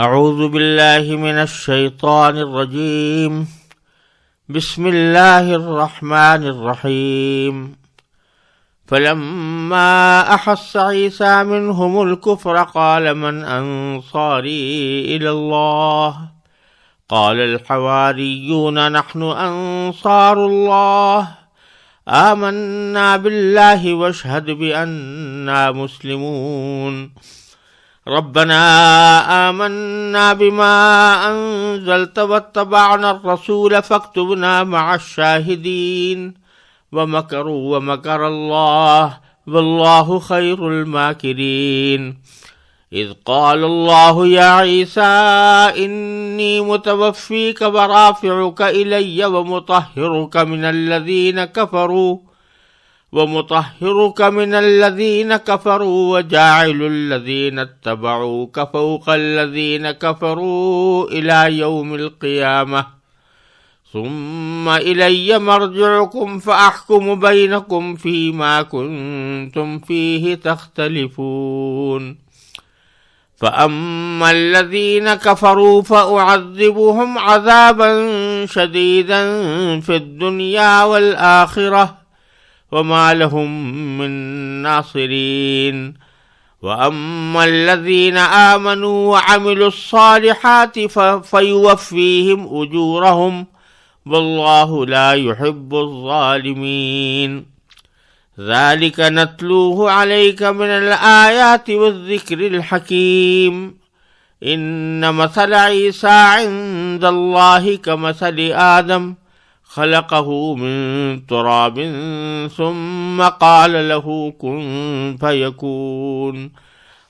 اعوذ باللہ من الشیطان الرجیم بسم اللہ الرحمن الرحیم فلما احس عیسیٰ منہم الکفر قال من انصاری الی اللہ قال الحواریون نحن انصار اللہ آمنا باللہ واشہد بأننا مسلمون ربنا آمنا بما أنزلت واتبعنا الرسول فاكتبنا مع الشاهدين ومكروا ومكر الله والله خير الماكرين إذ قال الله يا عيسى إني متوفيك ورافعك إلي ومطهرك من الذين كفروا وجاعل الذين اتبعوك فوق الذين كفروا إلى يوم القيامة ثم إلي مرجعكم فأحكم بينكم فيما كنتم فيه تختلفون فأما الذين كفروا فأعذبهم عذابا شديدا في الدنيا والآخرة وما لهم من ناصرين وأما الذين آمنوا وعملوا الصالحات فيوفيهم أجورهم والله لا يحب الظالمين ذلك نتلوه عليك من الآيات والذكر الحكيم إن مثل عيسى عند الله كمثل آدم خلقه من تراب ثم قال له كن فيكون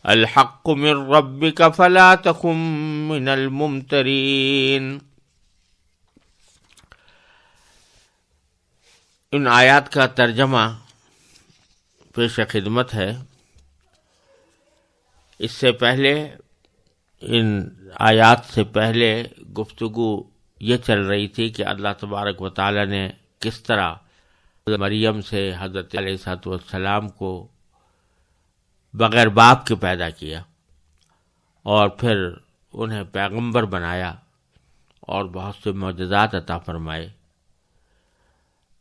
الحق من ربك فلا تكن من الممترين۔ ان آیات کا ترجمہ پیش خدمت ہے۔ اس سے پہلے ان آیات سے پہلے گفتگو یہ چل رہی تھی کہ اللہ تبارک و تعالی نے کس طرح مریم سے حضرت علیہ السلام کو بغیر باپ کے پیدا کیا اور پھر انہیں پیغمبر بنایا اور بہت سے معجزات عطا فرمائے۔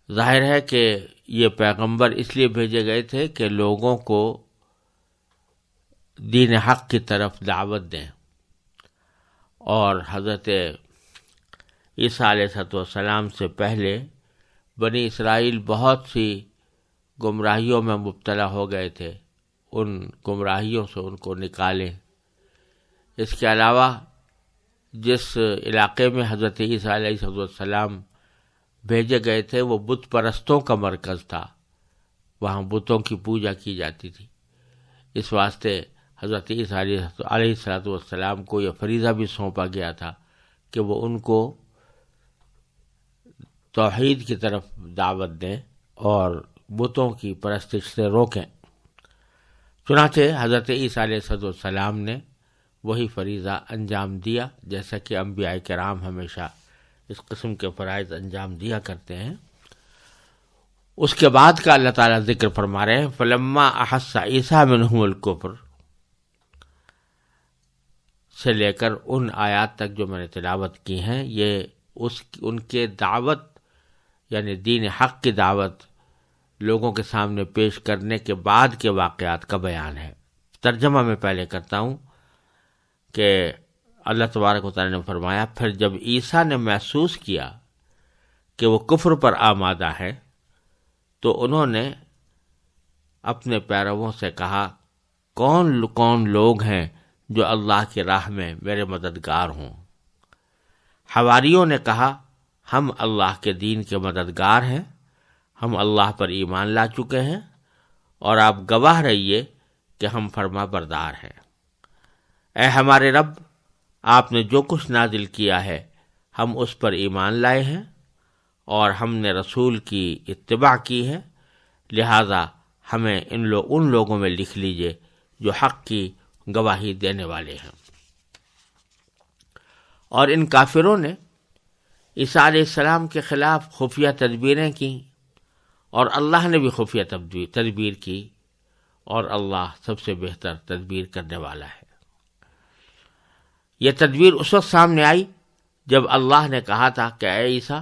ظاہر ہے کہ یہ پیغمبر اس لیے بھیجے گئے تھے کہ لوگوں کو دین حق کی طرف دعوت دیں، اور حضرت عیسیٰ علیہ السلام سے پہلے بنی اسرائیل بہت سی گمراہیوں میں مبتلا ہو گئے تھے، ان گمراہیوں سے ان کو نکالیں۔ اس کے علاوہ جس علاقے میں حضرت عیسیٰ علیہ السلام بھیجے گئے تھے وہ بت پرستوں کا مرکز تھا، وہاں بتوں کی پوجا کی جاتی تھی۔ اس واسطے حضرت عیسیٰ علیہ السلام کو یہ فریضہ بھی سونپا گیا تھا کہ وہ ان کو توحید کی طرف دعوت دیں اور بتوں کی پرستش سے روکیں۔ چنانچہ حضرت عیسیٰ علیہ السلام نے وہی فریضہ انجام دیا، جیسا کہ انبیاء کرام ہمیشہ اس قسم کے فرائض انجام دیا کرتے ہیں۔ اس کے بعد کا اللہ تعالیٰ ذکر فرما رہے ہیں فلما احس عیسیٰ منہم الکفر سے لے کر ان آیات تک جو میں نے تلاوت کی ہیں، یہ ان کے دعوت یعنی دین حق کی دعوت لوگوں کے سامنے پیش کرنے کے بعد کے واقعات کا بیان ہے۔ ترجمہ میں پہلے کرتا ہوں کہ اللہ تبارک و تعالی نے فرمایا پھر جب عیسیٰ نے محسوس کیا کہ وہ کفر پر آمادہ ہے تو انہوں نے اپنے پیرووں سے کہا کون کون لوگ ہیں جو اللہ کی راہ میں میرے مددگار ہوں؟ حواریوں نے کہا ہم اللہ کے دین کے مددگار ہیں، ہم اللہ پر ایمان لا چکے ہیں اور آپ گواہ رہیے کہ ہم فرما بردار ہیں۔ اے ہمارے رب، آپ نے جو کچھ نازل کیا ہے ہم اس پر ایمان لائے ہیں اور ہم نے رسول کی اتباع کی ہے، لہذا ہمیں ان لوگوں میں لکھ لیجئے جو حق کی گواہی دینے والے ہیں۔ اور ان کافروں نے عیسیٰ علیہ السلام کے خلاف خفیہ تدبیریں کیں اور اللہ نے بھی خفیہ تدبیر کی، اور اللہ سب سے بہتر تدبیر کرنے والا ہے۔ یہ تدبیر اس وقت سامنے آئی جب اللہ نے کہا تھا کہ اے عیسیٰ،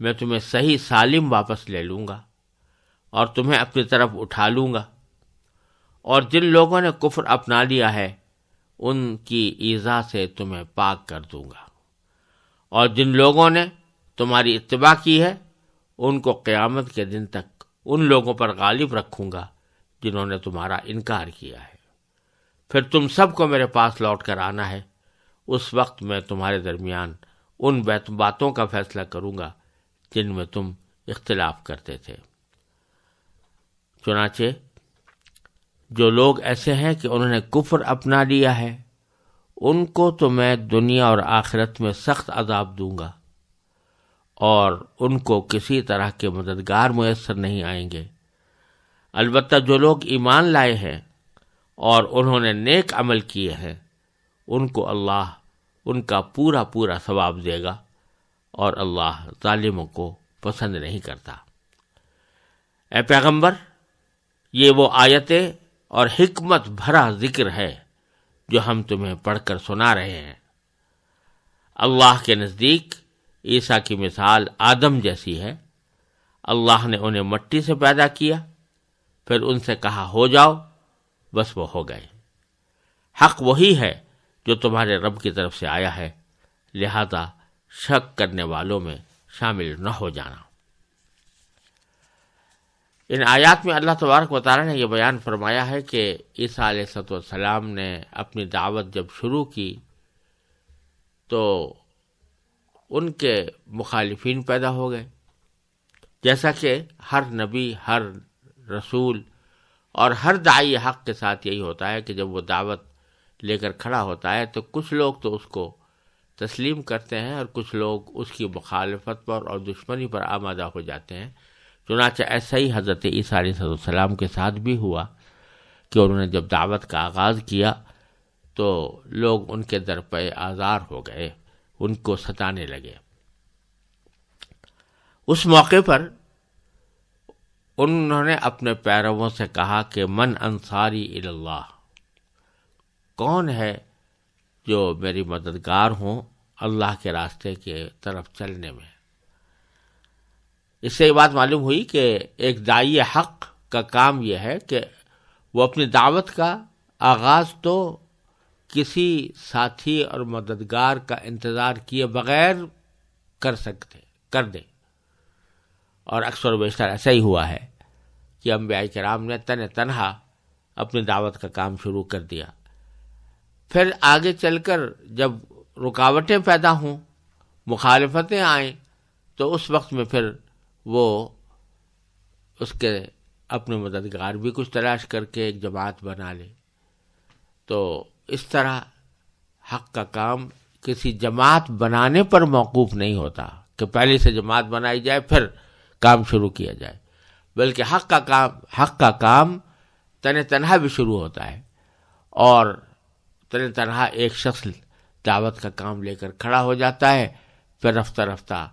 میں تمہیں صحیح سالم واپس لے لوں گا اور تمہیں اپنی طرف اٹھا لوں گا، اور جن لوگوں نے کفر اپنا لیا ہے ان کی ایذا سے تمہیں پاک کر دوں گا، اور جن لوگوں نے تمہاری اتباع کی ہے ان کو قیامت کے دن تک ان لوگوں پر غالب رکھوں گا جنہوں نے تمہارا انکار کیا ہے۔ پھر تم سب کو میرے پاس لوٹ کر آنا ہے، اس وقت میں تمہارے درمیان ان باتوں کا فیصلہ کروں گا جن میں تم اختلاف کرتے تھے۔ چنانچہ جو لوگ ایسے ہیں کہ انہوں نے کفر اپنا لیا ہے ان کو تو میں دنیا اور آخرت میں سخت عذاب دوں گا، اور ان کو کسی طرح کے مددگار میسر نہیں آئیں گے۔ البتہ جو لوگ ایمان لائے ہیں اور انہوں نے نیک عمل کیے ہیں ان کو اللہ ان کا پورا پورا ثواب دے گا، اور اللہ ظالموں کو پسند نہیں کرتا۔ اے پیغمبر، یہ وہ آیتیں اور حکمت بھرا ذکر ہے جو ہم تمہیں پڑھ کر سنا رہے ہیں۔ اللہ کے نزدیک عیسیٰ کی مثال آدم جیسی ہے۔ اللہ نے انہیں مٹی سے پیدا کیا، پھر ان سے کہا ہو جاؤ، بس وہ ہو گئے۔ حق وہی ہے جو تمہارے رب کی طرف سے آیا ہے، لہذا شک کرنے والوں میں شامل نہ ہو جانا۔ ان آیات میں اللہ تبارک و تعالیٰ نے یہ بیان فرمایا ہے کہ عیسیٰ علیہ السلام نے اپنی دعوت جب شروع کی تو ان کے مخالفین پیدا ہو گئے، جیسا کہ ہر نبی، ہر رسول اور ہر داعی حق کے ساتھ یہی ہوتا ہے کہ جب وہ دعوت لے کر کھڑا ہوتا ہے تو کچھ لوگ تو اس کو تسلیم کرتے ہیں اور کچھ لوگ اس کی مخالفت پر اور دشمنی پر آمادہ ہو جاتے ہیں۔ چنانچہ ایسا ہی حضرت عیسیٰ علیہ السلام کے ساتھ بھی ہوا کہ انہوں نے جب دعوت کا آغاز کیا تو لوگ ان کے در پہ آزار ہو گئے، ان کو ستانے لگے۔ اس موقع پر انہوں نے اپنے پیرووں سے کہا کہ من انصاری الی اللہ، کون ہے جو میری مددگار ہوں اللہ کے راستے کے طرف چلنے میں۔ اس سے یہ بات معلوم ہوئی کہ ایک داعی حق کا کام یہ ہے کہ وہ اپنی دعوت کا آغاز تو کسی ساتھی اور مددگار کا انتظار کیے بغیر کر دے، اور اکثر و بیشتر ایسا ہی ہوا ہے کہ انبیاء کرام نے تنہا اپنی دعوت کا کام شروع کر دیا۔ پھر آگے چل کر جب رکاوٹیں پیدا ہوں، مخالفتیں آئیں، تو اس وقت میں پھر وہ اس کے اپنے مددگار بھی کچھ تلاش کر کے ایک جماعت بنا لے۔ تو اس طرح حق کا کام کسی جماعت بنانے پر موقوف نہیں ہوتا کہ پہلے سے جماعت بنائی جائے پھر کام شروع کیا جائے، بلکہ حق کا کام تنہا بھی شروع ہوتا ہے، اور تنہا ایک شخص دعوت کا کام لے کر کھڑا ہو جاتا ہے، پھر رفتہ رفتہ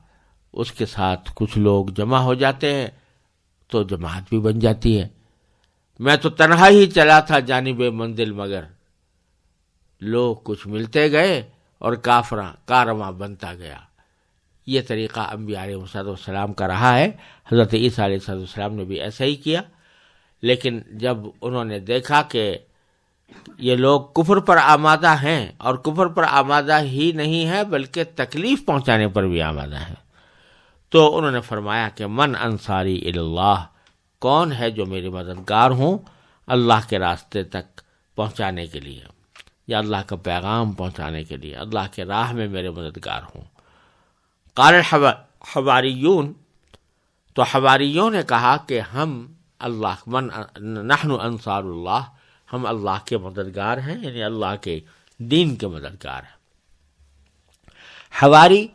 اس کے ساتھ کچھ لوگ جمع ہو جاتے ہیں تو جماعت بھی بن جاتی ہے۔ میں تو تنہا ہی چلا تھا جانب منزل، مگر لوگ کچھ ملتے گئے اور کارواں بنتا گیا۔ یہ طریقہ انبیاء علیہ السلام کا رہا ہے۔ حضرت عیسیٰ علیہ السلام نے بھی ایسا ہی کیا، لیکن جب انہوں نے دیکھا کہ یہ لوگ کفر پر آمادہ ہیں، اور کفر پر آمادہ ہی نہیں ہے بلکہ تکلیف پہنچانے پر بھی آمادہ ہیں، تو انہوں نے فرمایا کہ من انصاری الی اللہ، کون ہے جو میری مددگار ہوں اللہ کے راستے تک پہنچانے کے لیے، یا اللہ کا پیغام پہنچانے کے لیے، اللہ کے راہ میں میرے مددگار ہوں۔ قال الحواریون، تو حواریوں نے کہا کہ ہم نحن انصار اللہ، ہم اللہ کے مددگار ہیں، یعنی اللہ کے دین کے مددگار ہیں۔ حواری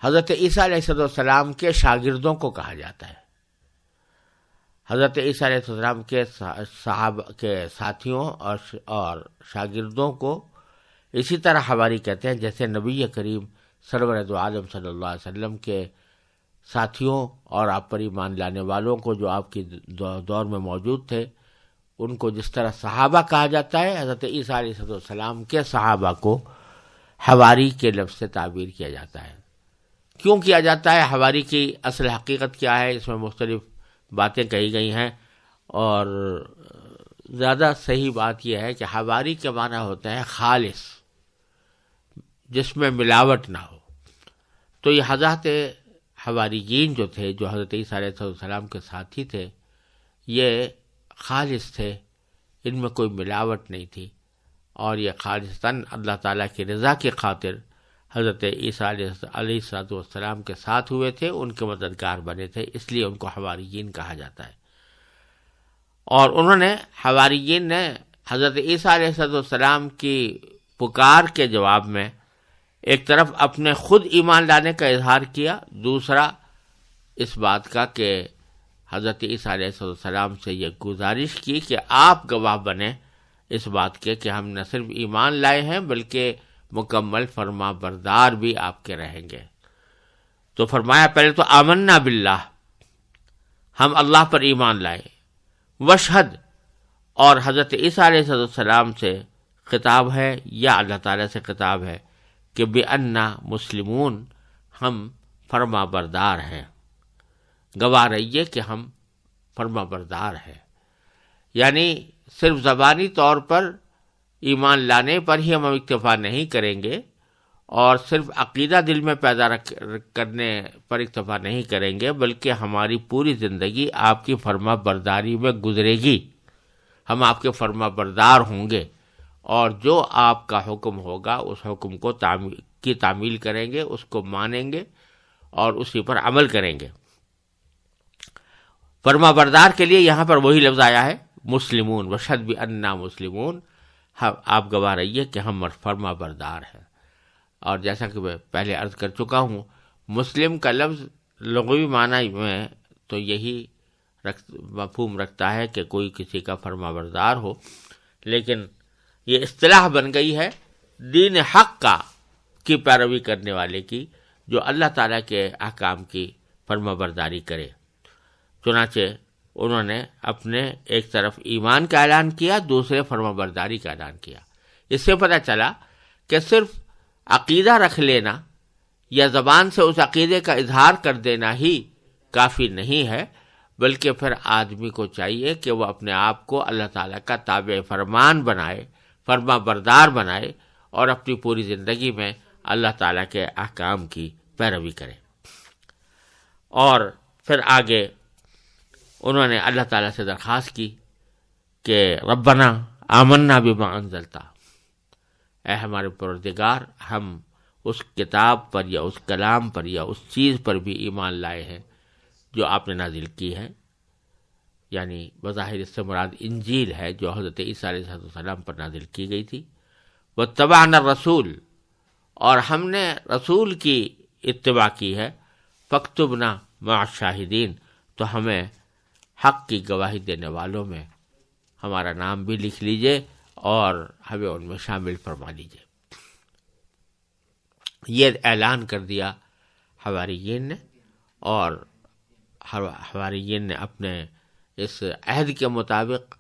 حضرت عیسیٰ علیہ السلام کے شاگردوں کو کہا جاتا ہے۔ حضرت عیسیٰ علیہ السلام کے صحابہ کے ساتھیوں اور شاگردوں کو اسی طرح حواری کہتے ہیں، جیسے نبی کریم سرور دو عالم صلی اللہ علیہ وسلم کے ساتھیوں اور آپ پر ایمان لانے والوں کو جو آپ کی دور میں موجود تھے ان کو جس طرح صحابہ کہا جاتا ہے، حضرت عیسیٰ علیہ السلام کے صحابہ کو حواری کے لفظ سے تعبیر کیا جاتا ہے۔ کیوں کیا جاتا ہے؟ حواری کی اصل حقیقت کیا ہے؟ اس میں مختلف باتیں کہی گئی ہیں، اور زیادہ صحیح بات یہ ہے کہ حواری کے معنی ہوتا ہے خالص، جس میں ملاوٹ نہ ہو۔ تو یہ حضرت حواریین جو تھے، جو حضرت عیسیٰ علیہ السلام کے ساتھی تھے، یہ خالص تھے، ان میں کوئی ملاوٹ نہیں تھی، اور یہ خالصتاً اللہ تعالیٰ کی رضا کی خاطر حضرت عیسیٰ علیہ السلام کے ساتھ ہوئے تھے، ان کے مددگار بنے تھے، اس لیے ان کو حواریین کہا جاتا ہے۔ اور انہوں نے، حواریین نے حضرت عیسیٰ علیہ السلام کی پکار کے جواب میں ایک طرف اپنے خود ایمان لانے کا اظہار کیا، دوسرا اس بات کا کہ حضرت عیسیٰ علیہ السلام سے یہ گزارش کی کہ آپ گواہ بنیں اس بات کے کہ ہم نہ صرف ایمان لائے ہیں بلکہ مکمل فرما بردار بھی آپ کے رہیں گے۔ تو فرمایا پہلے تو آمنا باللہ، ہم اللہ پر ایمان لائے، وشہد، اور حضرت عیسیٰ علیہ السلام سے خطاب ہے یا اللہ تعالیٰ سے خطاب ہے کہ بِأَنَّا مسلمون، ہم فرما بردار ہیں، گواہ رہیے کہ ہم فرما بردار ہیں۔ یعنی صرف زبانی طور پر ایمان لانے پر ہی ہم اکتفا نہیں کریں گے، اور صرف عقیدہ دل میں پیدا کرنے پر اکتفا نہیں کریں گے، بلکہ ہماری پوری زندگی آپ کی فرما برداری میں گزرے گی، ہم آپ کے فرما بردار ہوں گے، اور جو آپ کا حکم ہوگا اس حکم کو تعمیل کریں گے، اس کو مانیں گے اور اسی پر عمل کریں گے۔ فرما بردار کے لیے یہاں پر وہی لفظ آیا ہے مسلمون، وشہد بِأَنَّا مسلمون، آپ گواہ رہیے کہ ہم فرما بردار ہیں۔ اور جیسا کہ میں پہلے عرض کر چکا ہوں، مسلم کا لفظ لغوی معنی میں تو یہی مفہوم رکھتا ہے کہ کوئی کسی کا فرما بردار ہو، لیکن یہ اصطلاح بن گئی ہے دین حق کی پیروی کرنے والے کی، جو اللہ تعالیٰ کے احکام کی فرما برداری کرے۔ چنانچہ انہوں نے اپنے ایک طرف ایمان کا اعلان کیا، دوسرے فرما برداری کا اعلان کیا۔ اس سے پتہ چلا کہ صرف عقیدہ رکھ لینا یا زبان سے اس عقیدے کا اظہار کر دینا ہی کافی نہیں ہے، بلکہ پھر آدمی کو چاہیے کہ وہ اپنے آپ کو اللہ تعالیٰ کا تابع فرمان بنائے، فرما بردار بنائے، اور اپنی پوری زندگی میں اللہ تعالیٰ کے احکام کی پیروی کرے۔ اور پھر آگے انہوں نے اللہ تعالیٰ سے درخواست کی کہ ربنا آمنا بما انزلتا، اے ہمارے پروردگار، ہم اس کتاب پر یا اس کلام پر یا اس چیز پر بھی ایمان لائے ہیں جو آپ نے نازل کی ہے، یعنی بظاہر اس سے مراد انجیل ہے جو حضرت عیسیٰ علیہ السلام پر نازل کی گئی تھی۔ واتبعنا الرسول، اور ہم نے رسول کی اتباع کی ہے، فاکتبنا مع الشاہدین، تو ہمیں حق کی گواہی دینے والوں میں ہمارا نام بھی لکھ لیجئے اور ہمیں ان میں شامل فرما لیجئے۔ یہ اعلان کر دیا حواریین نے، اور حواریین نے اپنے اس عہد کے مطابق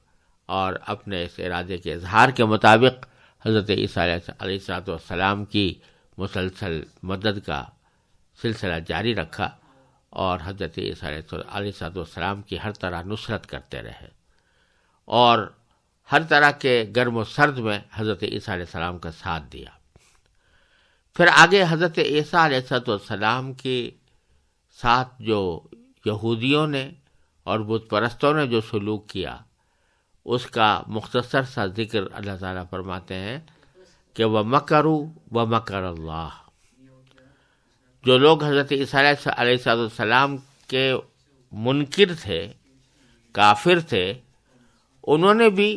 اور اپنے اس ارادے کے اظہار کے مطابق حضرت عیسیٰ علیہ السلام کی مسلسل مدد کا سلسلہ جاری رکھا، اور حضرت عیسیٰ علیہ السلام کی ہر طرح نصرت کرتے رہے، اور ہر طرح کے گرم و سرد میں حضرت عیسیٰ علیہ السلام کا ساتھ دیا۔ پھر آگے حضرت عیسیٰ علیہ السلام کے ساتھ جو یہودیوں نے اور بت پرستوں نے جو سلوک کیا، اس کا مختصر سا ذکر اللہ تعالیٰ فرماتے ہیں کہ وَمَكَرُوا وَمَكَرَ اللَّهُ، جو لوگ حضرت عیسیٰ علیہ السلام کے منکر تھے، کافر تھے، انہوں نے بھی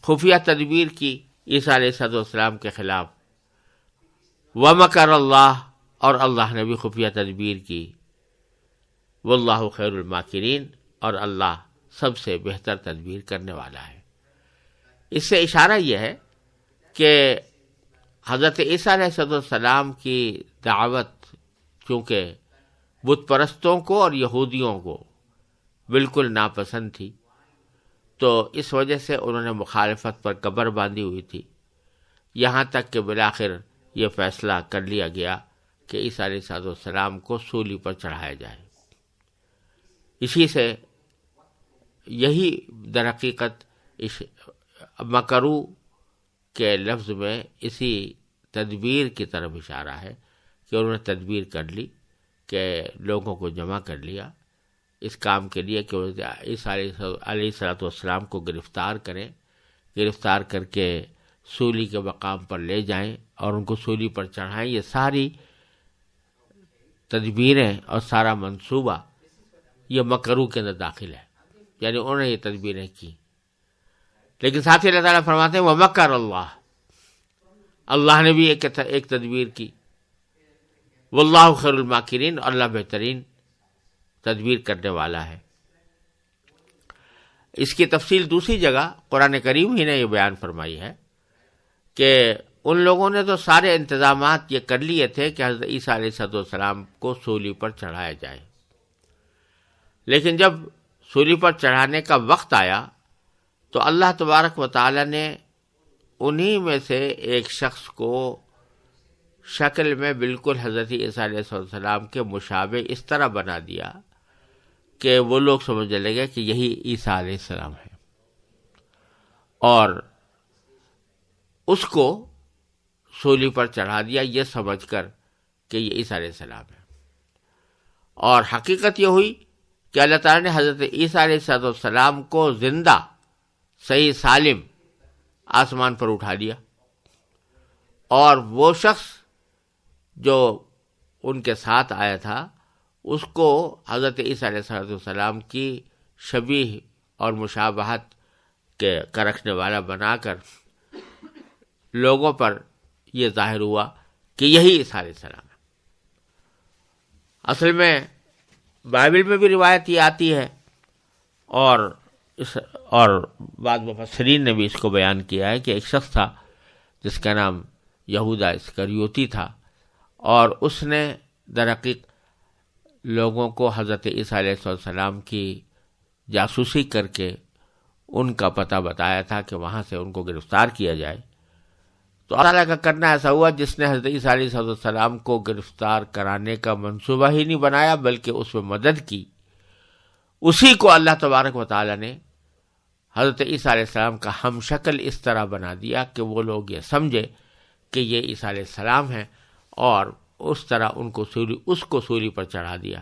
خفیہ تدبیر کی عیسیٰ علیہ السلام کے خلاف، وَمَكَرَ اللَّهُ، اور اللہ نے بھی خفیہ تدبیر کی، واللہ خیر الماکرین، اور اللہ سب سے بہتر تدبیر کرنے والا ہے۔ اس سے اشارہ یہ ہے کہ حضرت عیسیٰ علیہ السلام کی دعوت چونکہ بت پرستوں کو اور یہودیوں کو بالکل ناپسند تھی، تو اس وجہ سے انہوں نے مخالفت پر کمر باندھی ہوئی تھی، یہاں تک کہ بالآخر یہ فیصلہ کر لیا گیا کہ عیسیٰ علیہ السلام کو سولی پر چڑھایا جائے۔ اسی سے یہی در حقیقت مکرو کے لفظ میں اسی تدبیر کی طرف اشارہ ہے کہ انہوں نے تدبیر کر لی کہ لوگوں کو جمع کر لیا اس کام کے لیے کہ عیسیٰ علیہ السلام کو گرفتار کریں، گرفتار کر کے سولی کے مقام پر لے جائیں اور ان کو سولی پر چڑھائیں۔ یہ ساری تدبیریں اور سارا منصوبہ یہ مکرو کے اندر داخل ہے، یعنی انہوں نے یہ تدبیریں کی۔ لیکن ساتھ ہی اللہ تعالیٰ فرماتے ہیں وَمَكَرَ اللَّهُ، اللہ نے بھی ایک تدبیر کی، واللہ خیر الماکرین، اللہ بہترین تدبیر کرنے والا ہے۔ اس کی تفصیل دوسری جگہ قرآن کریم ہی نے یہ بیان فرمائی ہے کہ ان لوگوں نے تو سارے انتظامات یہ کر لیے تھے کہ حضرت عیسیٰ علیہ السلام کو سولی پر چڑھایا جائے، لیکن جب سولی پر چڑھانے کا وقت آیا تو اللہ تبارک و تعالی نے انہی میں سے ایک شخص کو شکل میں بالکل حضرت عیسیٰ علیہ السلام کے مشابہ اس طرح بنا دیا کہ وہ لوگ سمجھنے لگے کہ یہی عیسیٰ علیہ السلام ہے، اور اس کو سولی پر چڑھا دیا یہ سمجھ کر کہ یہ عیسیٰ علیہ السلام ہے۔ اور حقیقت یہ ہوئی کہ اللہ تعالیٰ نے حضرت عیسیٰ علیہ السلام کو زندہ صحیح سالم آسمان پر اٹھا لیا، اور وہ شخص جو ان کے ساتھ آیا تھا اس کو حضرت عیسیٰ علیہ السلام کی شبیہ اور مشابہت کا رکھنے والا بنا کر لوگوں پر یہ ظاہر ہوا کہ یہی عیسیٰ علیہ السلام ہے۔ اصل میں بائبل میں بھی روایت یہ آتی ہے، اور بعض مفسرین نے بھی اس کو بیان کیا ہے کہ ایک شخص تھا جس کا نام یہودا اسکریوتی تھا، اور اس نے درحقیق لوگوں کو حضرت عیسیٰ علیہ السلام کی جاسوسی کر کے ان کا پتہ بتایا تھا کہ وہاں سے ان کو گرفتار کیا جائے۔ تو اللہ تعالیٰ کا کرنا ایسا ہوا جس نے حضرت عیسیٰ علیہ السلام کو گرفتار کرانے کا منصوبہ ہی نہیں بنایا بلکہ اس میں مدد کی، اسی کو اللہ تبارک و تعالیٰ نے حضرت عیسیٰ علیہ السلام کا ہم شکل اس طرح بنا دیا کہ وہ لوگ یہ سمجھے کہ یہ عیسیٰ علیہ السلام ہے، اور اس طرح اس کو سولی پر چڑھا دیا،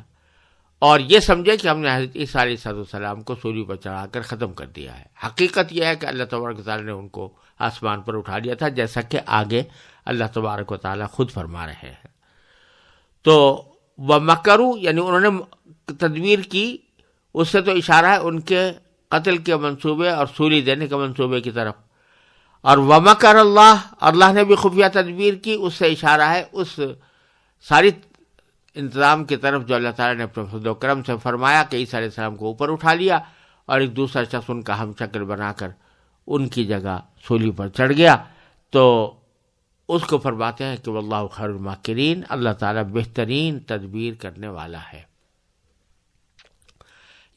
اور یہ سمجھے کہ ہم نے حضرت عیسیٰ علیہ السلام کو سولی پر چڑھا کر ختم کر دیا ہے۔ حقیقت یہ ہے کہ اللہ تبارک و تعالیٰ نے ان کو آسمان پر اٹھا لیا تھا، جیسا کہ آگے اللہ تبارک و تعالیٰ خود فرما رہے ہیں۔ تو وَمَكَرُوا یعنی انہوں نے تدبیر کی، اس سے تو اشارہ ہے ان کے قتل کے منصوبے اور سولی دینے کے منصوبے کی طرف، اور وَمَكَرَ اللَّهُ اللہ نے بھی خفیہ تدبیر کی، اس سے اشارہ ہے اس ساری انتظام کی طرف جو اللہ تعالیٰ نے اپنے فضل و کرم سے فرمایا کہ عیسیٰ علیہ السلام کو اوپر اٹھا لیا اور ایک دوسرا شخص ان کا ہم شکل بنا کر ان کی جگہ سولی پر چڑھ گیا۔ تو اس کو فرماتے ہیں کہ واللہ خیر الماکرین، اللہ تعالیٰ بہترین تدبیر کرنے والا ہے۔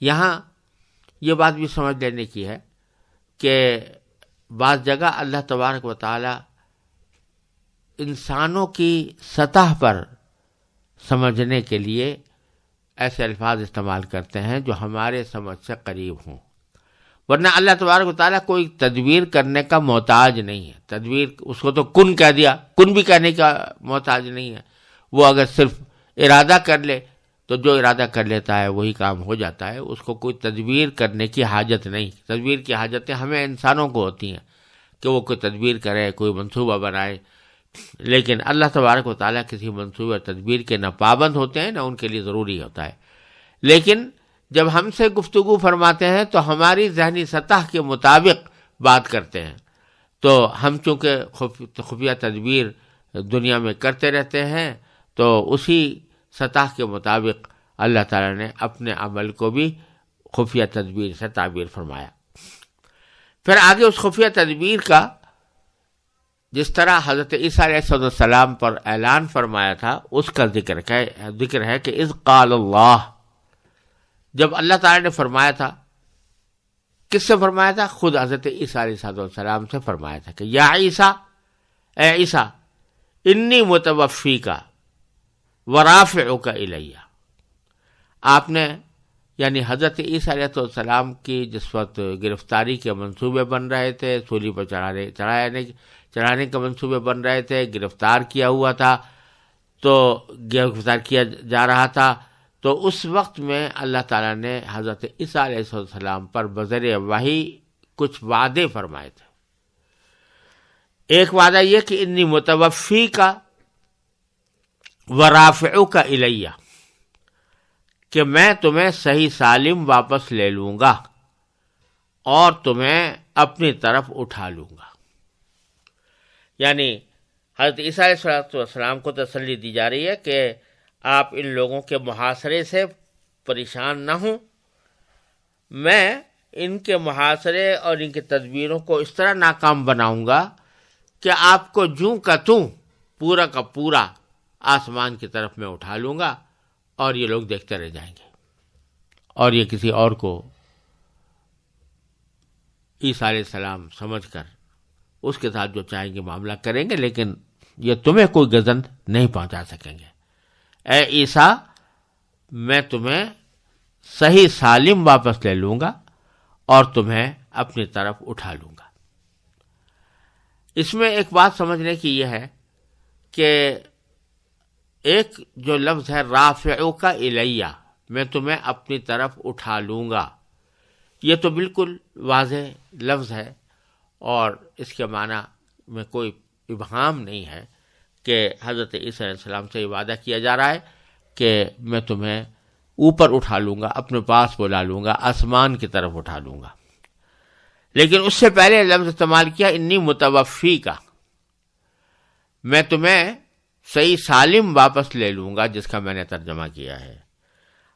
یہاں یہ بات بھی سمجھ لینے کی ہے کہ بعض جگہ اللہ تبارک و تعالیٰ انسانوں کی سطح پر سمجھنے کے لیے ایسے الفاظ استعمال کرتے ہیں جو ہمارے سمجھ سے قریب ہوں، ورنہ اللہ تبارک و تعالیٰ کوئی تدبیر کرنے کا محتاج نہیں ہے۔ تدبیر اس کو تو کن کہہ دیا، کن بھی کہنے کا محتاج نہیں ہے۔ وہ اگر صرف ارادہ کر لے تو جو ارادہ کر لیتا ہے وہی کام ہو جاتا ہے، اس کو کوئی تدبیر کرنے کی حاجت نہیں۔ تدبیر کی حاجتیں ہمیں انسانوں کو ہوتی ہیں کہ وہ کوئی تدبیر کرے، کوئی منصوبہ بنائے، لیکن اللہ تبارک و تعالیٰ کسی منصوبہ تدبیر کے نہ پابند ہوتے ہیں نہ ان کے لیے ضروری ہوتا ہے۔ لیکن جب ہم سے گفتگو فرماتے ہیں تو ہماری ذہنی سطح کے مطابق بات کرتے ہیں، تو ہم چونکہ خفیہ تدبیر دنیا میں کرتے رہتے ہیں تو اسی سطح کے مطابق اللہ تعالیٰ نے اپنے عمل کو بھی خفیہ تدبیر سے تعبیر فرمایا۔ پھر آگے اس خفیہ تدبیر کا جس طرح حضرت عیسیٰ علیہ السلام پر اعلان فرمایا تھا اس کا ذکر ہے کہ اذ قال اللہ، جب اللہ تعالیٰ نے فرمایا تھا کس سے فرمایا تھا؟ خود حضرت عیسیٰ علیہ السلام سے فرمایا تھا کہ یا عیسیٰ، اے عیسیٰ، انی متوفیک ورافعک الیہ. آپ نے یعنی حضرت عیسیٰ علیہ السلام کی جس وقت گرفتاری کے منصوبے بن رہے تھے، سولی پر چڑھانے کے منصوبے بن رہے تھے، گرفتار کیا ہوا تھا، تو گرفتار کیا جا رہا تھا، تو اس وقت میں اللہ تعالیٰ نے حضرت عیسیٰ علیہ السلام پر بذریعہ وحی کچھ وعدے فرمائے تھے. ایک وعدہ یہ کہ انی متوفیک ورافعک الیہ، کہ میں تمہیں صحیح سالم واپس لے لوں گا اور تمہیں اپنی طرف اٹھا لوں گا. یعنی حضرت عیسیٰ علیہ السلام کو تسلی دی جا رہی ہے کہ آپ ان لوگوں کے محاصرے سے پریشان نہ ہوں، میں ان کے محاصرے اور ان کی تدبیروں کو اس طرح ناکام بناؤں گا کہ آپ کو جوں کا توں پورا کا پورا آسمان کی طرف میں اٹھا لوں گا، اور یہ لوگ دیکھتے رہ جائیں گے، اور یہ کسی اور کو عیسیٰ علیہ السلام سمجھ کر اس کے ساتھ جو چاہیں گے معاملہ کریں گے، لیکن یہ تمہیں کوئی گزند نہیں پہنچا سکیں گے. اے عیسیٰ، میں تمہیں صحیح سالم واپس لے لوں گا اور تمہیں اپنی طرف اٹھا لوں گا. اس میں ایک بات سمجھنے کی یہ ہے کہ ایک جو لفظ ہے رافعک الیہ، میں تمہیں اپنی طرف اٹھا لوں گا، یہ تو بالکل واضح لفظ ہے اور اس کے معنی میں کوئی ابہام نہیں ہے کہ حضرت عیسیٰ علیہ السلام سے یہ وعدہ کیا جا رہا ہے کہ میں تمہیں اوپر اٹھا لوں گا، اپنے پاس بلا لوں گا، آسمان کی طرف اٹھا لوں گا. لیکن اس سے پہلے لفظ استعمال کیا انی متوفیک، میں تمہیں صحیح سالم واپس لے لوں گا، جس کا میں نے ترجمہ کیا ہے.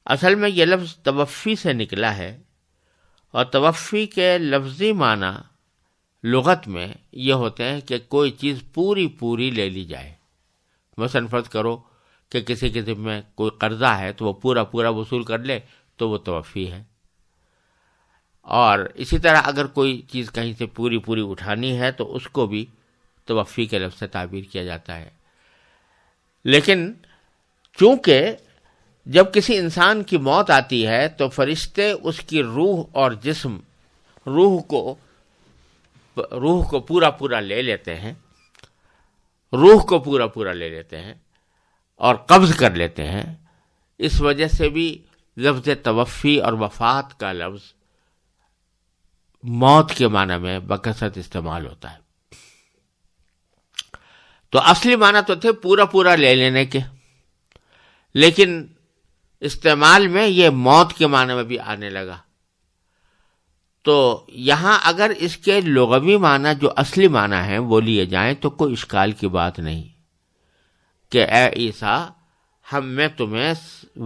اصل میں یہ لفظ توفی سے نکلا ہے، اور توفی کے لفظی معنی لغت میں یہ ہوتے ہیں کہ کوئی چیز پوری لے لی جائے. مثلا فرض کرو کہ کسی کے ذمہ میں کوئی قرضہ ہے تو وہ پورا وصول کر لے تو وہ توفی ہے. اور اسی طرح اگر کوئی چیز کہیں سے پوری اٹھانی ہے تو اس کو بھی توفی کے لفظ سے تعبیر کیا جاتا ہے. لیکن چونکہ جب کسی انسان کی موت آتی ہے تو فرشتے اس کی روح اور جسم، روح کو پورا لے لیتے ہیں، روح کو پورا لے لیتے ہیں اور قبض کر لیتے ہیں. اس وجہ سے بھی لفظ توفی اور وفات کا لفظ موت کے معنی میں بکثرت استعمال ہوتا ہے. تو اصلی معنی تو تھے پورا لے لینے کے، لیکن استعمال میں یہ موت کے معنی میں بھی آنے لگا. تو یہاں اگر اس کے لغوی معنی جو اصلی معنی ہیں وہ لیے جائیں تو کوئی اشکال کی بات نہیں کہ اے عیسیٰ، میں تمہیں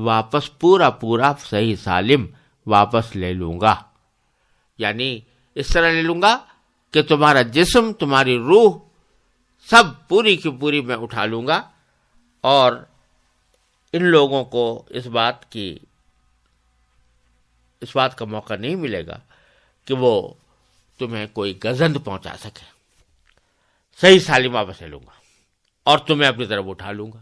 واپس پورا صحیح سالم واپس لے لوں گا. یعنی اس طرح لے لوں گا کہ تمہارا جسم، تمہاری روح سب پوری کی پوری میں اٹھا لوں گا، اور ان لوگوں کو اس بات کا موقع نہیں ملے گا کہ وہ تمہیں کوئی گزند پہنچا سکے. صحیح سالم واپس لے لوں گا اور تمہیں اپنی طرف اٹھا لوں گا.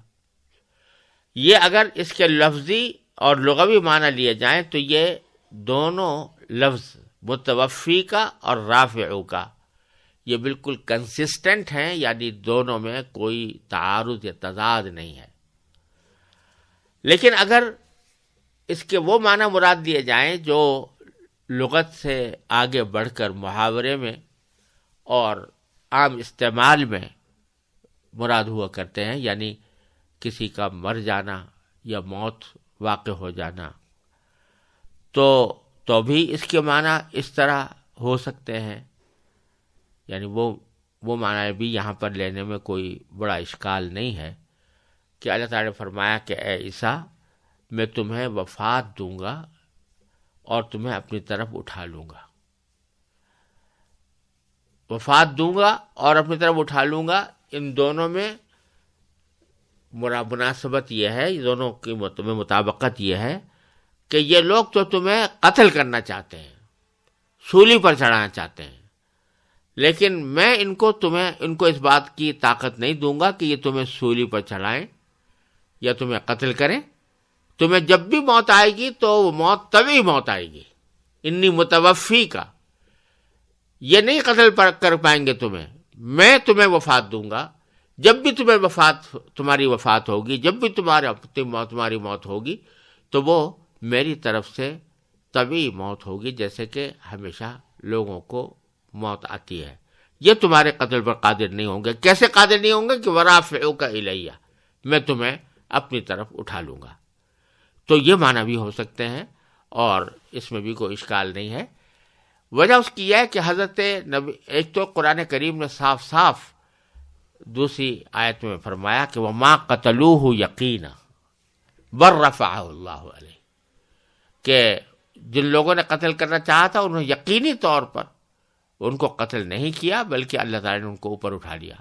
یہ اگر اس کے لفظی اور لغوی معنی لیے جائیں تو یہ دونوں لفظ متوفی کا اور رافعو کا یہ بالکل کنسسٹنٹ ہیں، یعنی دونوں میں کوئی تعارض یا تضاد نہیں ہے. لیکن اگر اس کے وہ معنی مراد دیے جائیں جو لغت سے آگے بڑھ کر محاورے میں اور عام استعمال میں مراد ہوا کرتے ہیں، یعنی کسی کا مر جانا یا موت واقع ہو جانا، تو بھی اس کے معنی اس طرح ہو سکتے ہیں. یعنی وہ معنی بھی یہاں پر لینے میں کوئی بڑا اشکال نہیں ہے کہ اللہ تعالیٰ نے فرمایا کہ اے عیسیٰ، میں تمہیں وفات دوں گا اور تمہیں اپنی طرف اٹھا لوں گا. وفات دوں گا اور اپنی طرف اٹھا لوں گا، ان دونوں میں مناسبت یہ ہے، دونوں کی مطابقت یہ ہے کہ یہ لوگ تو تمہیں قتل کرنا چاہتے ہیں، سولی پر چڑھانا چاہتے ہیں، لیکن میں ان کو اس بات کی طاقت نہیں دوں گا کہ یہ تمہیں سولی پر چڑھائیں یا تمہیں قتل کریں. تمہیں جب بھی موت آئے گی تو وہ موت طبعی موت آئے گی. انی متوفی کا، یہ نہیں قتل کر پائیں گے تمہیں، میں تمہیں وفات دوں گا. جب بھی تمہاری وفات ہوگی، جب بھی تمہاری موت ہوگی، تو وہ میری طرف سے طبعی موت ہوگی، جیسے کہ ہمیشہ لوگوں کو موت آتی ہے. یہ تمہارے قتل پر قادر نہیں ہوں گے. کیسے قادر نہیں ہوں گے؟ کہ ورافعک الیہ، میں تمہیں اپنی طرف اٹھا لوں گا. تو یہ معنی بھی ہو سکتے ہیں اور اس میں بھی کوئی اشکال نہیں ہے. وجہ اس کی یہ ہے کہ حضرت نبی، ایک تو قرآن کریم نے صاف صاف دوسری آیت میں فرمایا کہ وَمَا قَتَلُوهُ يَقِينًا بَلْ رَفَعَهُ اللَّهُ عَلَيْهِ، کہ جن لوگوں نے قتل کرنا چاہا تھا انہوں نے یقینی طور پر ان کو قتل نہیں کیا، بلکہ اللہ تعالیٰ نے ان کو اوپر اٹھا لیا.